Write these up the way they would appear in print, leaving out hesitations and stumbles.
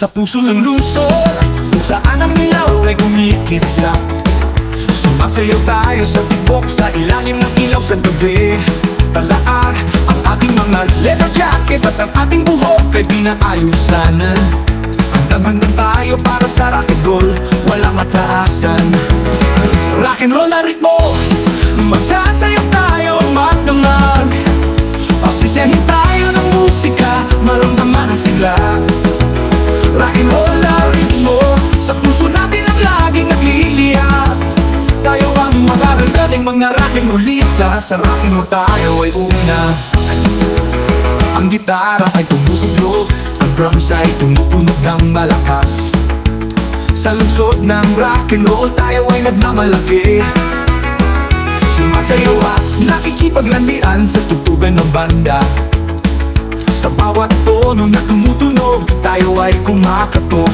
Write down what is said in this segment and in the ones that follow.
sa puso ng lungsod, kung saan ang ilaw ay kumikislap. Sumasayaw tayo sa tibok, sa ilalim ng ilaw sa gabi. Talaan ang ating mga leather jacket at ang ating buhok ay pinaayusan. Andaman na tayo para sa rock and roll, walang mataasan. Rock and roll na ritmo, magsasayaw tayo magdamag. Pasisiyahin tayo ng musika, maramdaman ang sigla. Rock and roll na ritmo, sa puso natin ang laging nagliliyak. Tayo ang magaragaling mga rock and rollista, sa rock and roll tayo ay una. Ang gitara ay tumutunog, ang drums ay tumutunog ng malakas. Sa lungsod ng rock and roll tayo ay nagmamalaki. Sumasayaw at nakikipaglandian sa tutugan ng banda. Sa bawat tono na tumutunog, tayo ay kumakatok.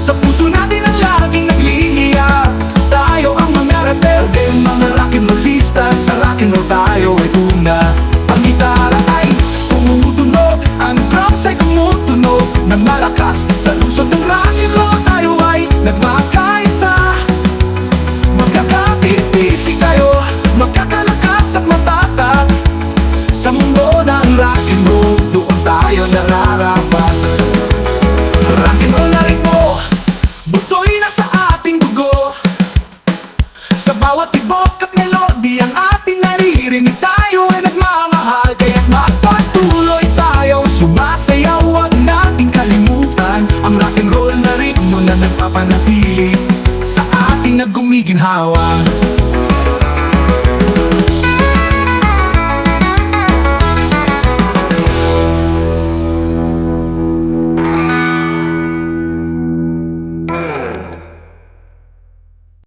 Sa puso natin ang laging nagliliyak. Tayo ang mga rebelde, mga rock and rollista, sa rock and roll tayo ay una. Ang gitara ay tumutunog, ang drums ay tumutunog ng malakas. Sa lungsod ng rock and roll tayo ay nagmakaisa. Magkakatipisig tayo, magkakalakas at matatag. Sa mundo ng rock and roll, doon tayo nararapat. Rock and roll na ritmo, butoy na sa ating dugo. Sa bawat tibok at melody ang ating naririnig, tayo ay nagmamahal. Kaya't magpatuloy tayo, sumasayaw, huwag nating kalimutan ang rock and roll na ritmo na nagpapanatili sa ating naggumiginhawa.